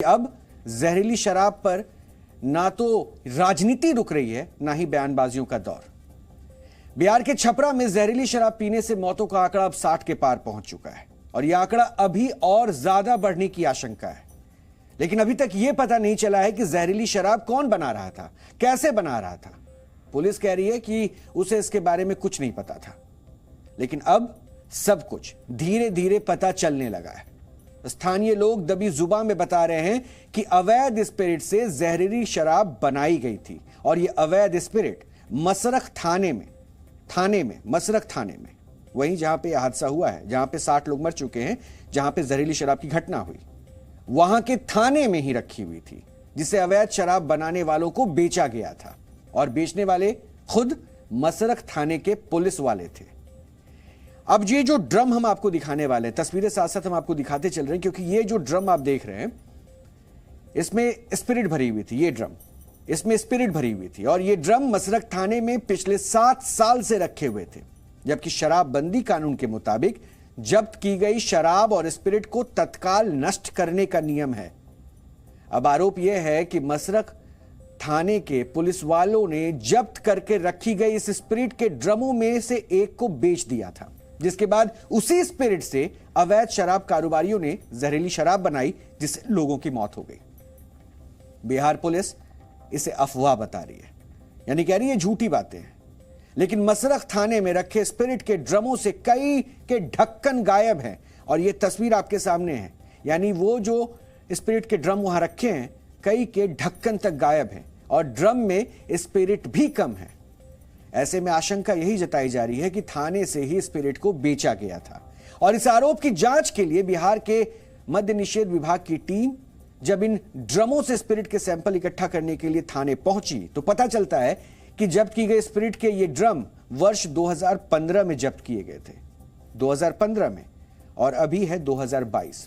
अब जहरीली शराब पर ना तो राजनीति रुक रही है, ना ही बयानबाजियों का दौर। बिहार के छपरा में जहरीली शराब पीने से मौतों का आंकड़ा अब 60 के पार पहुंच चुका है और यह आंकड़ा अभी और ज्यादा बढ़ने की आशंका है। लेकिन अभी तक यह पता नहीं चला है कि जहरीली शराब कौन बना रहा था, कैसे बना रहा था। पुलिस कह रही है कि उसे इसके बारे में कुछ नहीं पता था, लेकिन अब सब कुछ धीरे धीरे पता चलने लगा है। स्थानीय लोग दबी जुबान में बता रहे हैं कि अवैध स्पिरिट से जहरीली शराब बनाई गई थी और यह अवैध स्पिरिट मसरख थाने में मसरख थाने में, वहीं जहां पे यह हादसा हुआ है, जहां पे 60 लोग मर चुके हैं, जहां पे जहरीली शराब की घटना हुई, वहां के थाने में ही रखी हुई थी, जिसे अवैध शराब बनाने वालों को बेचा गया था और बेचने वाले खुद मसरख थाने के पुलिस वाले थे। अब ये जो ड्रम हम आपको दिखाने वाले हैं, तस्वीरें साथ साथ हम आपको दिखाते चल रहे हैं, क्योंकि ये जो ड्रम आप देख रहे हैं इसमें स्पिरिट भरी हुई थी। ये ड्रम, इसमें स्पिरिट भरी हुई थी और ये ड्रम मसरख थाने में पिछले 7 साल से रखे हुए थे, जबकि शराबबंदी कानून के मुताबिक जब्त की गई शराब और स्पिरिट को तत्काल नष्ट करने का नियम है। अब आरोप यह है कि मसरख थाने के पुलिस वालों ने जब्त करके रखी गई इस स्पिरिट के ड्रमों में से एक को बेच दिया था, जिसके बाद उसी स्पिरिट से अवैध शराब कारोबारियों ने जहरीली शराब बनाई, जिससे लोगों की मौत हो गई। बिहार पुलिस इसे अफवाह बता रही है, यानी कह रही है झूठी बातें हैं, लेकिन मसरख थाने में रखे स्पिरिट के ड्रमों से कई के ढक्कन गायब हैं और यह तस्वीर आपके सामने है। यानी वो जो स्पिरिट के ड्रम वहां रखे हैं, कई के ढक्कन तक गायब हैं और ड्रम में स्पिरिट भी कम है। ऐसे में आशंका यही जताई जा रही है कि थाने से ही स्पिरिट को बेचा गया था और इस आरोप की जांच के लिए बिहार के मद्य निषेध विभाग की टीम जब इन ड्रमों से स्पिरिट के सैंपल इकट्ठा करने के लिए थाने पहुंची तो पता चलता है कि जब्त की गई स्पिरिट के ये ड्रम वर्ष 2015 में जब्त किए गए थे, 2015 में, और अभी है 2022।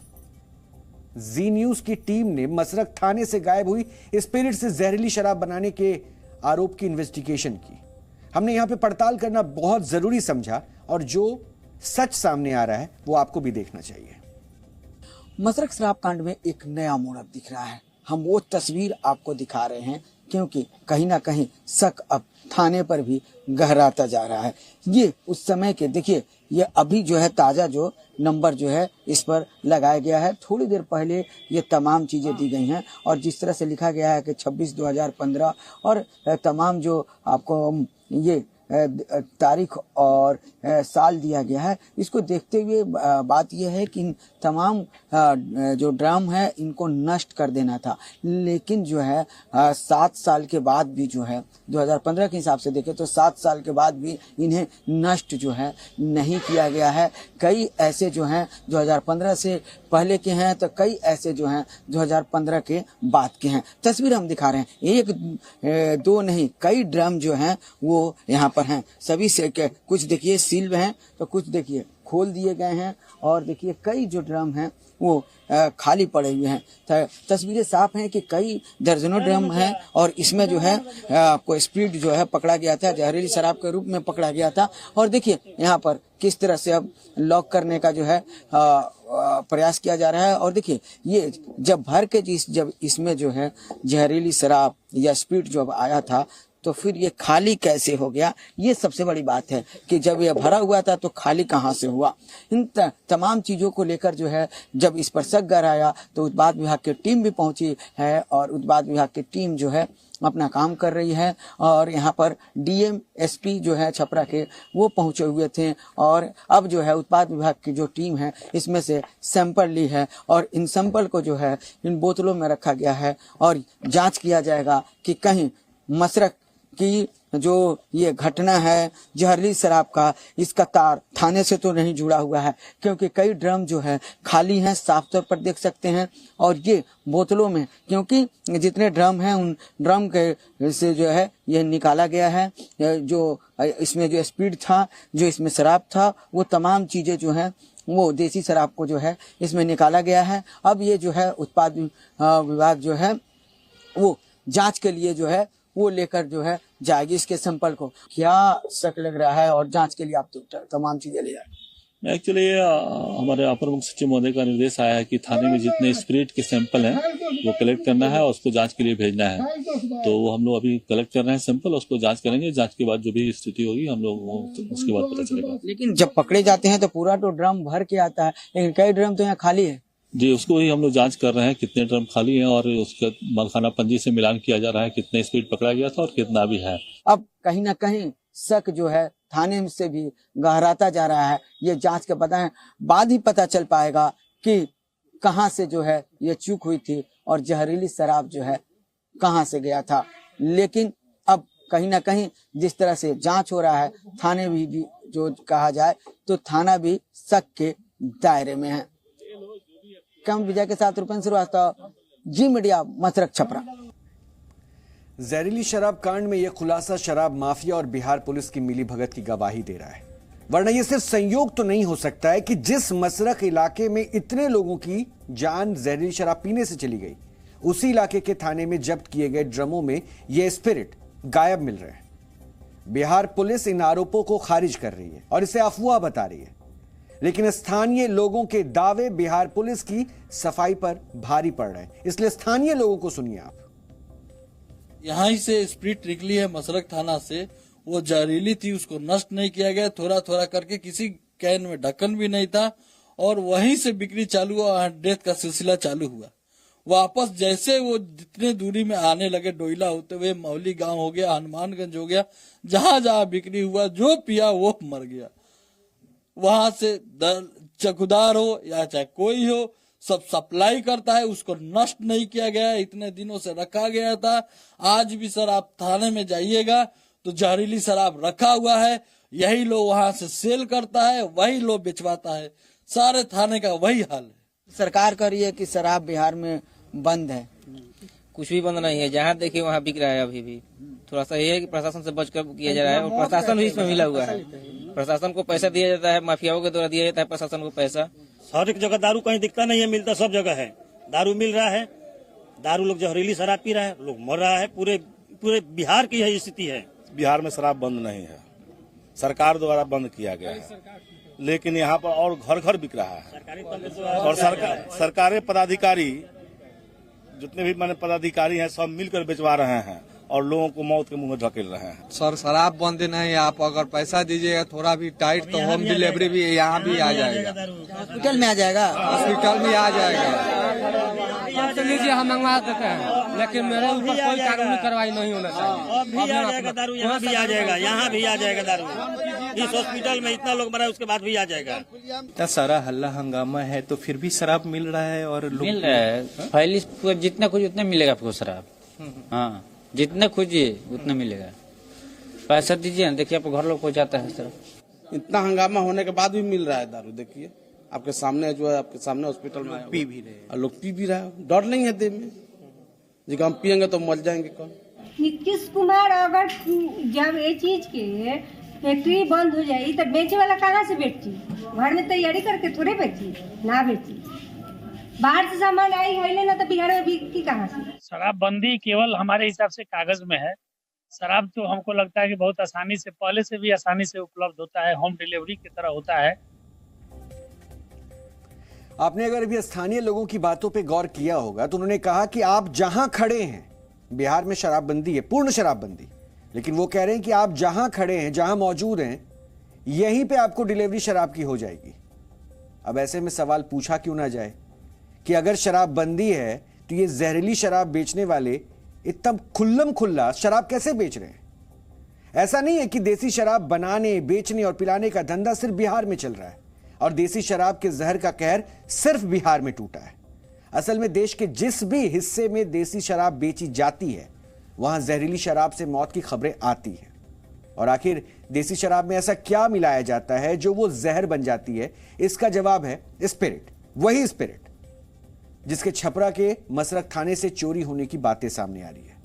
जी न्यूज की टीम ने मसरख थाने से गायब हुई स्पिरिट से जहरीली शराब बनाने के आरोप की इन्वेस्टिगेशन की। हमने यहां पे पड़ताल करना बहुत जरूरी समझा और जो सच सामने आ रहा है वो आपको भी देखना चाहिए। मसरख शराब कांड में एक नया मोड़ अब दिख रहा है। हम वो तस्वीर आपको दिखा रहे हैं क्योंकि कहीं ना कहीं शक अब थाने पर भी गहराता जा रहा है। ये उस समय के देखिए, ये अभी जो है ताजा जो नंबर जो है इस पर लगाया गया है, थोड़ी देर पहले ये तमाम चीजें दी गई हैं और जिस तरह से लिखा गया है कि 26/2015 और तमाम जो आपको ये तारीख और साल दिया गया है, इसको देखते हुए बात यह है कि तमाम जो ड्रम है इनको नष्ट कर देना था, लेकिन जो है 7 साल के बाद भी जो है 2015 के हिसाब से देखें तो 7 साल के बाद भी इन्हें नष्ट जो है नहीं किया गया है। कई ऐसे जो हैं 2015 से पहले के हैं तो कई ऐसे जो हैं 2015 के बाद के हैं। तस्वीर हम दिखा रहे हैं, 1 2 नहीं, कई ड्रम जो हैं वो यहाँ पर हैं। सभी से कुछ देखिए सील हैं तो कुछ देखिए खोल दिए गए हैं और देखिए कई जो ड्रम हैं वो खाली पड़े हुए हैं। तस्वीरें साफ हैं कि कई दर्जनों ड्रम हैं और इसमें जो है आपको स्पिरिट जो है पकड़ा गया था, जहरीली शराब के रूप में पकड़ा गया था। और देखिए यहाँ पर किस तरह से अब लॉक करने का जो है प्रयास किया जा रहा है। और देखिए ये जब भर के जब इसमें जो है जहरीली शराब या स्पिरिट जब आया था तो फिर ये खाली कैसे हो गया, ये सबसे बड़ी बात है कि जब ये भरा हुआ था तो खाली कहाँ से हुआ। इन तमाम चीज़ों को लेकर जो है जब इस पर शक गहराया तो उत्पाद विभाग की टीम भी पहुंची है और उत्पाद विभाग की टीम जो है अपना काम कर रही है और यहाँ पर डीएम एसपी जो है छपरा के वो पहुंचे हुए थे और अब जो है उत्पाद विभाग की जो टीम है इसमें से सैंपल ली है और इन सैंपल को जो है इन बोतलों में रखा गया है और जाँच किया जाएगा कि कहीं मसरख कि जो ये घटना है जहरीली शराब का, इसका तार थाने से तो नहीं जुड़ा हुआ है, क्योंकि कई ड्रम जो है खाली हैं, साफ तौर पर देख सकते हैं। और ये बोतलों में, क्योंकि जितने ड्रम हैं उन ड्रम के से जो है ये निकाला गया है, जो इसमें जो स्पीड था, जो इसमें शराब था, वो तमाम चीजें जो है वो देसी शराब को जो है इसमें निकाला गया है। अब ये जो है उत्पाद विभाग जो है वो जांच के लिए जो है वो लेकर जो है जाएगी इसके सैंपल को। क्या शक लग रहा है और जांच के लिए आप तो तमाम चीजें ले जाए। एक्चुअली हमारे अपर मुख्य सचिव महोदय का निर्देश आया है कि थाने में जितने स्पिरिट के सैंपल हैं वो कलेक्ट करना है और उसको जांच के लिए भेजना है। तो वो हम लोग अभी कलेक्ट कर रहे हैं सैंपल, उसको जांच करेंगे। जांच के बाद जो भी स्थिति होगी हम लोग उसके बाद पता चलेगा। लेकिन जब पकड़े जाते हैं तो पूरा तो ड्रम भर के आता है, लेकिन कई ड्रम तो यहाँ खाली है। जी, उसको ही हम लोग जांच कर रहे हैं कितने ड्रम खाली हैं और उसका मालखाना पंजी से मिलान किया जा रहा है कितने स्पीड पकड़ा गया था और कितना भी है। अब कहीं ना कहीं शक जो है थाने से भी गहराता जा रहा है। ये जांच के बाद ही पता चल पाएगा कि कहां से जो है ये चूक हुई थी और जहरीली शराब जो है कहां से गया था। लेकिन अब कहीं ना कहीं जिस तरह से जांच हो रहा है, थाने भी जो कहा जाए तो थाना भी शक के दायरे में है। कम विजय के साथ रुपेंद्र श्रीवास्तव, जी मीडिया, मसरख छपरा। जहरीली शराब कांड में यह खुलासा शराब माफिया और बिहार पुलिस की मिलीभगत की गवाही दे रहा है। वरना यह सिर्फ संयोग तो नहीं हो सकता है कि जिस मसरख इलाके में इतने लोगों की जान जहरीली शराब पीने से चली गई, उसी इलाके के थाने में जब्त किए गए ड्रमों में यह स्पिरिट गायब मिल रहे हैं। बिहार पुलिस इन आरोपों को खारिज कर रही है और इसे अफवाह बता रही है, लेकिन स्थानीय लोगों के दावे बिहार पुलिस की सफाई पर भारी पड़ रहे हैं। इसलिए स्थानीय लोगों को सुनिए आप। यहाँ ही से स्प्रिट निकली है मसरख थाना से, वो जहरीली थी, उसको नष्ट नहीं किया गया, थोड़ा थोड़ा करके, किसी कैन में ढक्कन भी नहीं था और वहीं से बिक्री चालू हुआ, डेथ का सिलसिला चालू हुआ। वापस जैसे वो जितने दूरी में आने लगे, डोइला होते हुए मौली गांव हो गया, हनुमानगंज हो गया, जहां जहां बिक्री हुआ, जो पिया वो मर गया। वहां से चकुदार हो या चाहे कोई हो, सब सप्लाई करता है, उसको नष्ट नहीं किया गया, इतने दिनों से रखा गया था। आज भी सर आप थाने में जाइएगा तो जहरीली शराब रखा हुआ है, यही लोग वहां से सेल करता है, वही लोग बेचवाता है। सारे थाने का वही हाल है। सरकार कह रही है कि शराब बिहार में बंद है। कुछ भी बंद नहीं है, जहाँ देखिए वहाँ बिक रहा है। अभी भी थोड़ा सा ये है कि प्रशासन से बचकर किया जा रहा है और प्रशासन भी इसमें मिला हुआ है। प्रशासन को पैसा दिया जाता है, माफियाओं के द्वारा दिया जाता है प्रशासन को पैसा। हर एक जगह दारू कहीं दिखता नहीं है, मिलता सब जगह है। दारू मिल रहा है, दारू लोग जहरीली शराब पी रहा है, लोग मर रहा है। पूरे बिहार की यही स्थिति है। बिहार में शराब बंद नहीं है, सरकार द्वारा बंद किया गया है, लेकिन यहाँ पर और घर घर बिक रहा है। और सरकारी पदाधिकारी जितने भी माने पदाधिकारी हैं सब मिलकर बेचवा रहे हैं और लोगों को मौत के मुंह में धकेल रहे हैं। सर शराब बंद नहीं, आप अगर पैसा दीजिएगा थोड़ा भी टाइट तो होम डिलीवरी भी यहाँ भी आ जाएगा, हॉस्पिटल में आ जाएगा, हॉस्पिटल में आ जाएगा। तो लीजिए हम मंगवा देते हैं, लेकिन मेरे ऊपर कोई कानूनी कार्रवाई नहीं होना चाहिए। अब भी आ जाएगा दारू, यहाँ भी आ जाएगा, यहाँ भी आ जाएगा दारू। इस हॉस्पिटल में इतना लोग मरा है, उसके बाद भी आ जाएगा। इतना सारा हल्ला हंगामा है तो फिर भी शराब मिल रहा है और मिल रहा है। फाइल जितना कुछ उतना मिलेगा आपको शराब। हाँ, जितना खोजिए उतना मिलेगा। पैसा दीजिए ना, देखिए आपको घर लोग पहुँचाता है सर। इतना हंगामा होने के बाद भी मिल रहा है दारू। देखिए आपके सामने जो है, आपके सामने हॉस्पिटल में पी भी रहे हैं, लोग पी भी रहा है। डर नहीं है देह में, जी हम पियेंगे तो मर जाएंगे कौन। नीतीश कुमार अगर जब ये चीज के फैक्ट्री बंद हो जाए तो बेचे वाला कहाँ से बेची? घर में तैयारी करके थोड़े बेची, ना बेची। बाहर से सामान आई है ना, तो बिहार में बिकी कहाँ से? शराब बंदी केवल हमारे हिसाब से कागज में है। शराब तो हमको लगता है कि बहुत आसानी से, पहले से भी आसानी से उपलब्ध होता है, होम डिलीवरी की तरह होता है। आपने अगर अभी स्थानीय लोगों की बातों पे गौर किया होगा तो उन्होंने कहा कि आप जहां खड़े हैं, बिहार में शराबबंदी है, पूर्ण शराबबंदी, लेकिन वो कह रहे हैं कि आप जहां खड़े हैं, जहां मौजूद हैं, यहीं पे आपको डिलीवरी शराब की हो जाएगी। अब ऐसे में सवाल पूछा क्यों ना जाए कि अगर शराबबंदी है तो ये जहरीली शराब बेचने वाले इतना खुल्लम खुल्ला शराब कैसे बेच रहे हैं? ऐसा नहीं है कि देसी शराब बनाने, बेचने और पिलाने का धंधा सिर्फ बिहार में चल रहा है और देसी शराब के जहर का कहर सिर्फ बिहार में टूटा है। असल में देश के जिस भी हिस्से में देसी शराब बेची जाती है, वहां जहरीली शराब से मौत की खबरें आती हैं। और आखिर देसी शराब में ऐसा क्या मिलाया जाता है जो वो जहर बन जाती है? इसका जवाब है स्पिरिट। वही स्पिरिट जिसके छपरा के मसरख थाने से चोरी होने की बातें सामने आ रही है।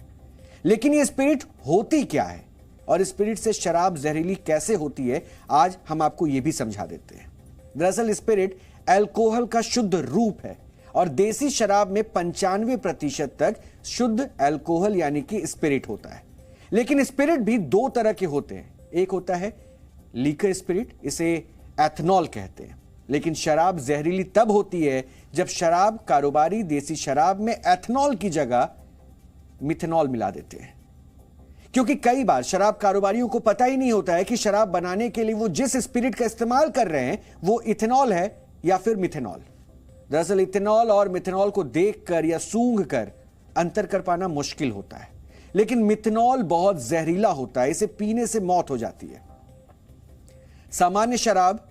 लेकिन ये स्पिरिट होती क्या है और स्पिरिट से शराब जहरीली कैसे होती है, आज हम आपको यह भी समझा देते हैं। दरअसल स्पिरिट अल्कोहल का शुद्ध रूप है और देसी शराब में 95% तक शुद्ध अल्कोहल यानी कि स्पिरिट होता है। लेकिन स्पिरिट भी दो तरह के होते हैं। एक होता है लीकर स्पिरिट, इसे एथनॉल कहते हैं। लेकिन शराब जहरीली तब होती है जब शराब कारोबारी देसी शराब में एथनॉल की जगह मिथेनॉल मिला देते हैं, क्योंकि कई बार शराब कारोबारियों को पता ही नहीं होता है कि शराब बनाने के लिए वो जिस स्पिरिट का इस्तेमाल कर रहे हैं वो इथेनॉल है या फिर मिथेनॉल। दरअसल इथेनॉल और मिथेनॉल को देखकर या सूंघ कर अंतर कर पाना मुश्किल होता है, लेकिन मिथेनॉल बहुत जहरीला होता है, इसे पीने से मौत हो जाती है। सामान्य शराब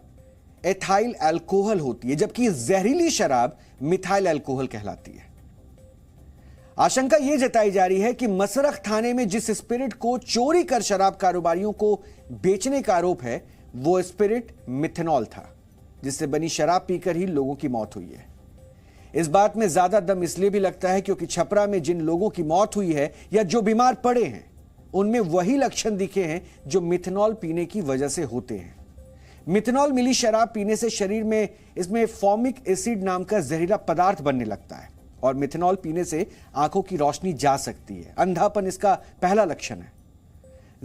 एथाइल अल्कोहल होती है, जबकि जहरीली शराब मिथाइल अल्कोहल कहलाती है। आशंका यह जताई जा रही है कि मसरख थाने में जिस स्पिरिट को चोरी कर शराब कारोबारियों को बेचने का आरोप है वो स्पिरिट मिथेनॉल था, जिससे बनी शराब पीकर ही लोगों की मौत हुई है। इस बात में ज्यादा दम इसलिए भी लगता है क्योंकि छपरा में जिन लोगों की मौत हुई है या जो बीमार पड़े हैं उनमें वही लक्षण दिखे हैं जो मिथेनॉल पीने की वजह से होते हैं। मिथेनॉल मिली शराब पीने से शरीर में इसमें फॉर्मिक एसिड नाम का जहरीला पदार्थ बनने लगता है और मिथेनॉल पीने से आंखों की रोशनी जा सकती है। अंधापन इसका पहला लक्षण है।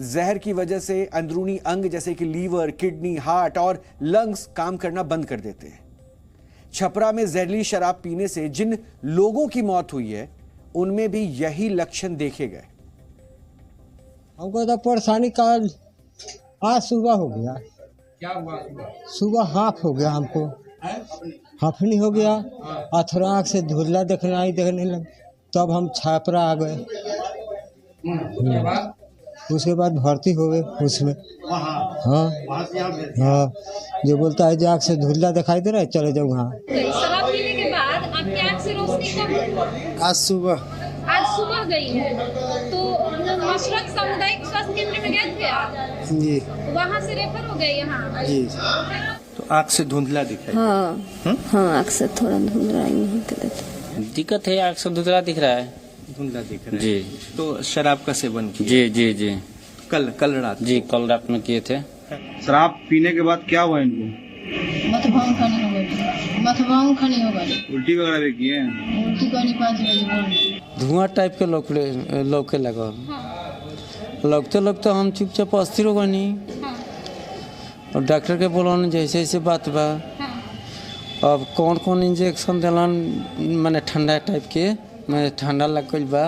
जहर की वजह से अंदरूनी अंग जैसे कि लीवर, किडनी, हार्ट और लंग्स काम करना बंद कर देते हैं। छपरा में जहरीली शराब पीने से जिन लोगों की मौत हुई है उनमें भी यही लक्षण देखे गए। हमको तो परेशानी का आज सुबह हो गया। क्या हुआ? सुबह हाफ हो गया, हमको हाफनी हो गया और थोड़ा आँख से धुंधला देखने लग, तब हम छापरा आ गए। उसके बाद भर्ती हो गए उसमें। हाँ, जो बोलता है जो आँख से धुंधला दिखाई दे रहा है चले जाओ वहाँ। शराब पीने के बाद आपकी आँख से रोशनी कब? आज सुबह गई है। तो मशरक सामुदायिक स्वास्थ्य केंद्र में गए थे आप? जी। वहाँ से रेफर हो गए यहाँ? जी। तो आँख से धुंधला दिखाई? हाँ, आँख से थोड़ा धुंधला दिक्कत है, आँख से धुंधला दिख रहा है। धुंधला दिख रहा है जी। तो शराब का सेवन किया? जी जी जी। कल रात? जी, कल रात में किए थे। शराब पीने के बाद क्या हुआ इनको? मथभांग खानी हो गई। उल्टी वगैरह भी किए? उल्टी करनी 5 बजे। धुआं टाइप के लौके लगा। लगते हम चुपचाप अस्थिर हो गनी और डॉक्टर के बोलन जैसे ऐसे बात बा। अब कौन इंजेक्शन दिलन मैंने ठंडा टाइप के, मैं ठंडा लग गई बा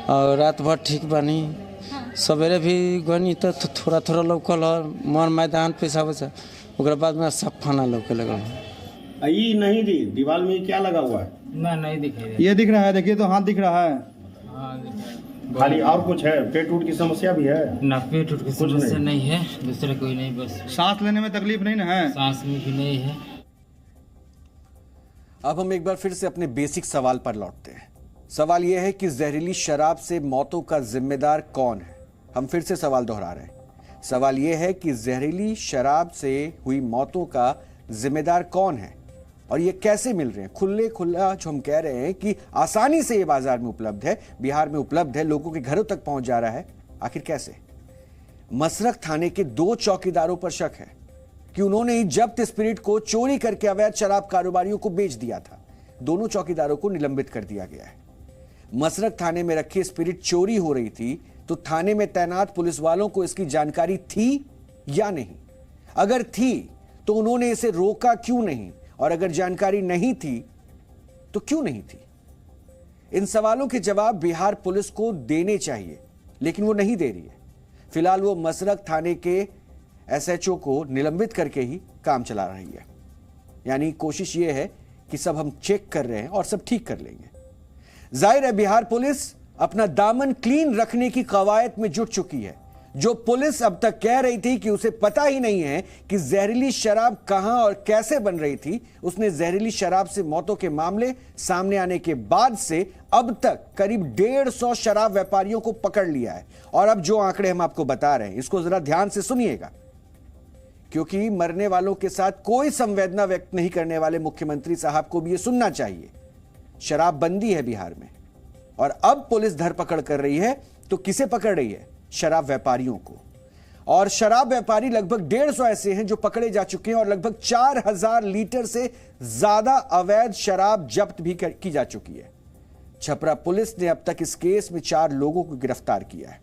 और रात भर ठीक बानी। सवेरे भी गनी तो थोड़ा लौकल मन मैदान पेशाब से, उसके बाद में सब खाना लौके लगल। ये नहीं दी दीवार में क्या लगा हुआ है? नहीं दिखाई। ये दिख रहा है, देखिए तो हाथ दिख रहा है। खाली और कुछ है? पेट उठ की समस्या भी है? ना, पेट उठ की समस्या नहीं है, दूसरा कोई नहीं, बस सांस लेने में तकलीफ नहीं ना है? सांस में भी नहीं है। अब हम एक बार फिर से अपने बेसिक सवाल पर लौटते हैं। सवाल यह है कि जहरीली शराब से मौतों का जिम्मेदार कौन है? हम फिर से सवाल दोहरा रहे हैं। सवाल यह है कि जहरीली शराब से हुई मौतों का जिम्मेदार कौन है और ये कैसे मिल रहे हैं? खुला जो हम कह रहे हैं कि आसानी से ये बाजार में उपलब्ध है, बिहार में उपलब्ध है, लोगों के घरों तक पहुंच जा रहा है, आखिर कैसे? मसरख थाने के 2 चौकीदारों पर शक है कि उन्होंने ही जब्त स्पिरिट को चोरी करके अवैध शराब कारोबारियों को बेच दिया था। दोनों चौकीदारों को निलंबित कर दिया गया है। मसरख थाने में रखी स्पिरिट चोरी हो रही थी तो थाने में तैनात पुलिस वालों को इसकी जानकारी थी या नहीं? अगर थी तो उन्होंने इसे रोका क्यों नहीं? और अगर जानकारी नहीं थी तो क्यों नहीं थी? इन सवालों के जवाब बिहार पुलिस को देने चाहिए, लेकिन वो नहीं दे रही है। फिलहाल वो मसरख थाने के SHO को निलंबित करके ही काम चला रही है। यानी कोशिश ये है कि सब हम चेक कर रहे हैं और सब ठीक कर लेंगे। जाहिर है बिहार पुलिस अपना दामन क्लीन रखने की कवायद में जुट चुकी है। जो पुलिस अब तक कह रही थी कि उसे पता ही नहीं है कि जहरीली शराब कहां और कैसे बन रही थी, उसने जहरीली शराब से मौतों के मामले सामने आने के बाद से अब तक करीब 150 शराब व्यापारियों को पकड़ लिया है। और अब जो आंकड़े हम आपको बता रहे हैं इसको जरा ध्यान से सुनिएगा, क्योंकि मरने वालों के साथ कोई संवेदना व्यक्त नहीं करने वाले मुख्यमंत्री साहब को भी यह सुनना चाहिए। शराबबंदी है बिहार में और अब पुलिस धरपकड़ कर रही है तो किसे पकड़ रही है? शराब व्यापारियों को। और शराब व्यापारी लगभग 150 ऐसे हैं जो पकड़े जा चुके हैं और लगभग 4000 लीटर से ज्यादा अवैध शराब जब्त भी की जा चुकी है। छपरा पुलिस ने अब तक इस केस में 4 लोगों को गिरफ्तार किया है।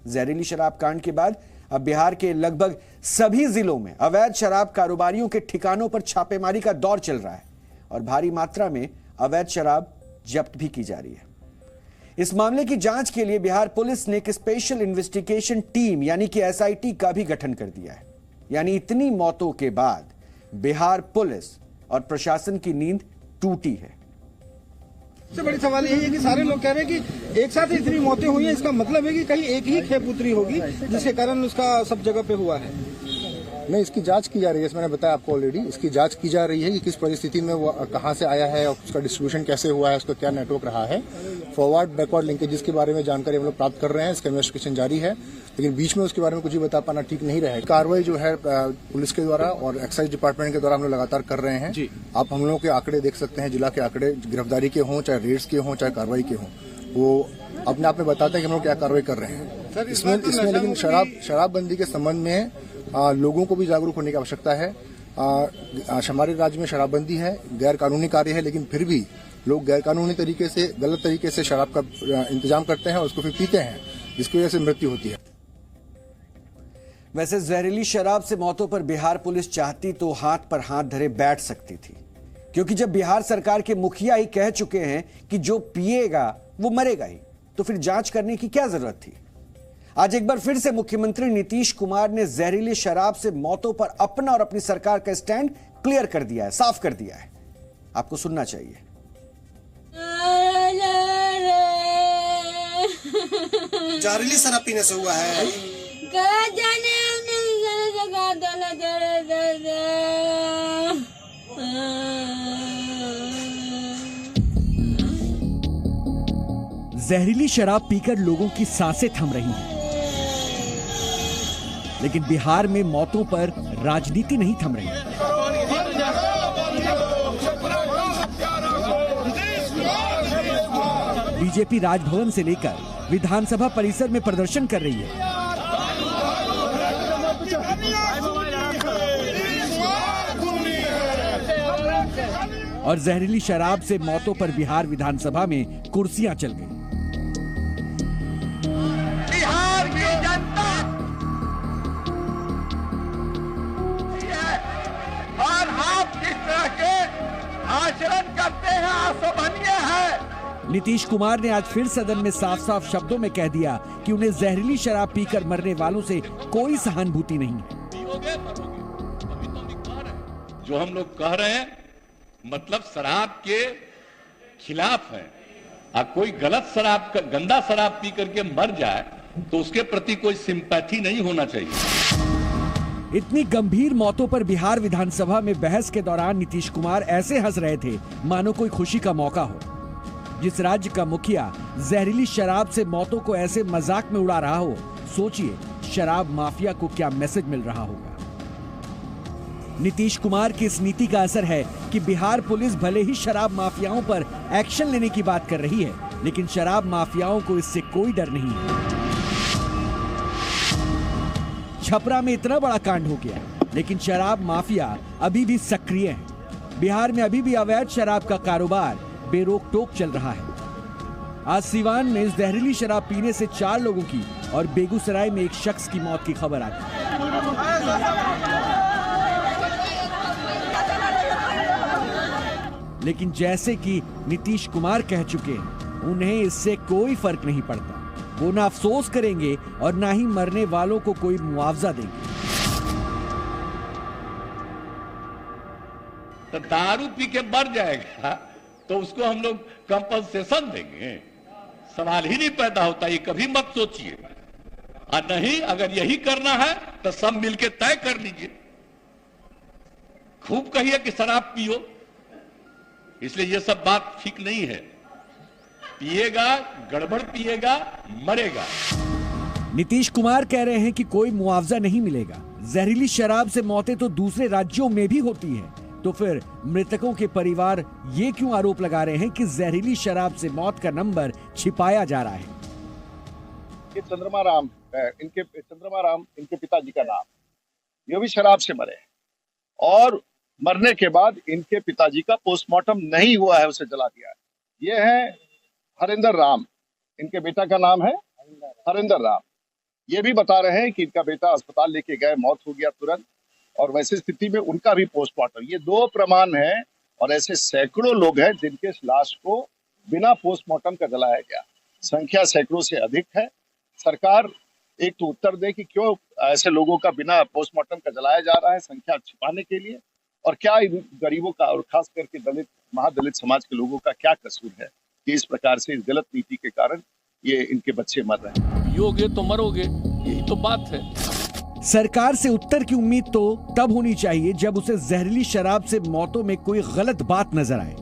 जहरीली शराब कांड के बाद अब बिहार के लगभग सभी जिलों में अवैध शराब कारोबारियों के ठिकानों पर छापेमारी का दौर चल रहा है और भारी मात्रा में अवैध शराब जब्त भी की जा रही है। इस मामले की जांच के लिए बिहार पुलिस ने एक स्पेशल इन्वेस्टिगेशन टीम यानी कि एसआईटी का भी गठन कर दिया है। यानी इतनी मौतों के बाद बिहार पुलिस और प्रशासन की नींद टूटी है। सबसे बड़ी सवाल यही है कि सारे लोग कह रहे हैं कि एक साथ इतनी मौतें हुई हैं, इसका मतलब है कि कहीं एक ही खेपुत्री होगी जिसके कारण उसका सब जगह पे हुआ है। नहीं, इसकी जांच की जा रही है। मैंने बताया आपको ऑलरेडी, इसकी जांच की जा रही है कि किस परिस्थिति में वो कहां से आया है और उसका डिस्ट्रीब्यूशन कैसे हुआ है, उसका क्या नेटवर्क रहा है। फॉरवर्ड बैकवर्ड लिंकेजेस के बारे में जानकारी हम लोग प्राप्त कर रहे हैं, इसका इन्वेस्टिगेशन जारी है, लेकिन बीच में उसके बारे में कुछ भी बता पाना ठीक नहीं रहेगा। कार्रवाई जो है पुलिस के द्वारा और एक्साइज डिपार्टमेंट के द्वारा हम लोग लगातार कर रहे हैं। आप हम लोगों के आंकड़े देख सकते हैं, जिला के आंकड़े गिरफ्तारी के हों, चाहे रेड्स के हों, चाहे कार्रवाई के हों, वो अपने आप में बताते हैं कि हम लोग क्या कार्रवाई कर रहे हैं। इसमें लेकिन शराबबंदी के संबंध में लोगों को भी जागरूक होने की आवश्यकता है। हमारे राज्य में शराबबंदी है, गैर कानूनी कार्य है, लेकिन फिर भी लोग गैर कानूनी तरीके से, गलत तरीके से शराब का इंतजाम करते हैं और उसको फिर पीते हैं, जिसकी वजह से मृत्यु होती है। वैसे जहरीली शराब से मौतों पर बिहार पुलिस चाहती तो हाथ पर हाथ धरे बैठ सकती थी, क्योंकि जब बिहार सरकार के मुखिया ही कह चुके हैं कि जो पिएगा वो मरेगा ही, तो फिर जांच करने की क्या जरूरत थी। आज एक बार फिर से मुख्यमंत्री नीतीश कुमार ने जहरीली शराब से मौतों पर अपना और अपनी सरकार का स्टैंड क्लियर कर दिया है, साफ कर दिया है। आपको सुनना चाहिए। जहरीली शराब पीने से हुआ है। जहरीली शराब पीकर लोगों की सांसें थम रही हैं, लेकिन बिहार में मौतों पर राजनीति नहीं थम रही। बीजेपी राजभवन से लेकर विधानसभा परिसर में प्रदर्शन कर रही है। और जहरीली शराब से मौतों पर बिहार विधानसभा में कुर्सियां चल गई। बिहार की जनता और आप जिस तरह के आचरण करते हैं, असहनीय है। नीतीश कुमार ने आज फिर सदन में साफ साफ शब्दों में कह दिया कि उन्हें जहरीली शराब पीकर मरने वालों से कोई सहानुभूति नहीं है। जो हम लोग कह रहे हैं मतलब शराब के खिलाफ है। कोई गलत शराब, गंदा शराब पी करके मर जाए तो उसके प्रति कोई सिंपैथी नहीं होना चाहिए। इतनी गंभीर मौतों पर बिहार विधानसभा में बहस के दौरान नीतीश कुमार ऐसे हंस रहे थे मानो कोई खुशी का मौका हो। जिस राज्य का मुखिया जहरीली शराब से मौतों को ऐसे मजाक में उड़ा रहा हो, सोचिए शराब माफिया को क्या मैसेज मिल रहा होगा। नीतीश कुमार की इस नीति का असर है कि बिहार पुलिस भले ही शराब माफियाओं पर एक्शन लेने की बात कर रही है, लेकिन शराब माफियाओं को इससे कोई डर नहीं है। छपरा में इतना बड़ा कांड हो गया, लेकिन शराब माफिया अभी भी सक्रिय है। बिहार में अभी भी अवैध शराब का कारोबार बेरोक टोक चल रहा है। आज सीवान में जहरीली शराब पीने से 4 लोगों की और बेगूसराय में एक शख्स की मौत की खबर आई। लेकिन जैसे कि नीतीश कुमार कह चुके हैं, उन्हें इससे कोई फर्क नहीं पड़ता। वो ना अफसोस करेंगे और ना ही मरने वालों को कोई मुआवजा देंगे। तो दारू पी के मर जाएगा तो उसको हम लोग कंपनसेशन देंगे, सवाल ही नहीं पैदा होता। ये कभी मत सोचिए। और नहीं, अगर यही करना है तो सब मिलके तय कर लीजिए। खूब कहिए कि शराब पियो, इसलिए ये सब बात ठीक नहीं है। पिएगा, गड़बड़ पिएगा, मरेगा। नीतीश कुमार कह रहे हैं कि कोई मुआवजा नहीं मिलेगा। जहरीली शराब से मौतें तो दूसरे राज्यों में भी होती हैं, तो फिर मृतकों के परिवार ये क्यों आरोप लगा रहे हैं कि जहरीली शराब से मौत का नंबर छिपाया जा रहा है। ये चंद्रमा राम इनके पिताजी का नाम, ये भी शराब से मरे और मरने के बाद इनके पिताजी का पोस्टमार्टम नहीं हुआ है, उसे जला दिया है। ये है हरिंदर राम, इनके बेटा का नाम है हरिंदर राम। ये भी बता रहे हैं कि इनका बेटा अस्पताल लेके गए, मौत हो गया तुरंत, और वैसे स्थिति में उनका भी पोस्टमार्टम। ये 2 प्रमाण हैं और ऐसे सैकड़ों लोग हैं जिनके लाश को बिना पोस्टमार्टम का जलाया गया। संख्या सैकड़ों से अधिक है। सरकार एक तो उत्तर दे कि क्यों ऐसे लोगों का बिना पोस्टमार्टम का जलाया जा रहा है, संख्या छिपाने के लिए, और क्या इन गरीबों का और खास करके दलित, महादलित समाज के लोगों का क्या कसूर है कि इस प्रकार से इस गलत नीति के कारण ये इनके बच्चे मर रहे हैं। योगे तो मरोगे, यही तो बात है। सरकार से उत्तर की उम्मीद तो तब होनी चाहिए जब उसे जहरीली शराब से मौतों में कोई गलत बात नजर आए,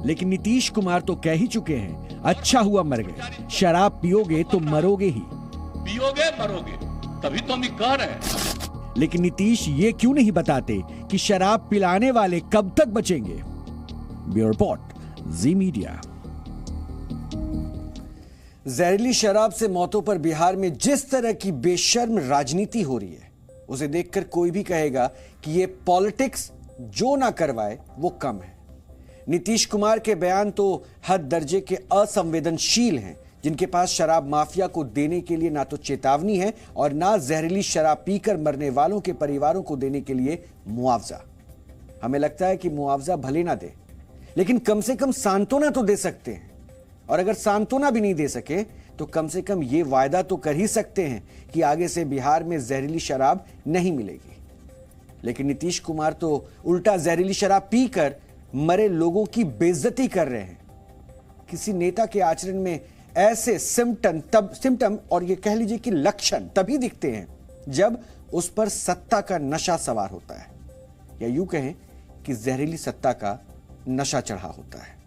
लेकिन नीतीश कुमार तो कह ही चुके हैं, अच्छा हुआ मर गए, शराब पियोगे तो मरोगे ही। पियोगे मरोगे, तभी तो हम कह रहे हैं। लेकिन नीतीश ये क्यों नहीं बताते कि शराब पिलाने वाले कब तक बचेंगे? ब्यूरो रिपोर्ट, जी मीडिया। जहरीली शराब से मौतों पर बिहार में जिस तरह की बेशर्म राजनीति हो रही है, उसे देखकर कोई भी कहेगा कि ये पॉलिटिक्स जो ना करवाए वो कम है। नीतीश कुमार के बयान तो हद दर्जे के असंवेदनशील हैं, जिनके पास शराब माफिया को देने के लिए ना तो चेतावनी है और ना जहरीली शराब पीकर मरने वालों के परिवारों को देने के लिए मुआवजा। हमें लगता है कि मुआवजा भले ना दे, लेकिन कम से कम सांत्वना तो दे सकते हैं, और अगर सांत्वना भी नहीं दे सके तो कम से कम ये वायदा तो कर ही सकते हैं कि आगे से बिहार में जहरीली शराब नहीं मिलेगी। लेकिन नीतीश कुमार तो उल्टा जहरीली शराब पीकर मरे लोगों की बेइज्जती कर रहे हैं। किसी नेता के आचरण में ऐसे सिम्टम और ये कह लीजिए कि लक्षण तभी दिखते हैं जब उस पर सत्ता का नशा सवार होता है, या यूं कहें कि जहरीली सत्ता का नशा चढ़ा होता है।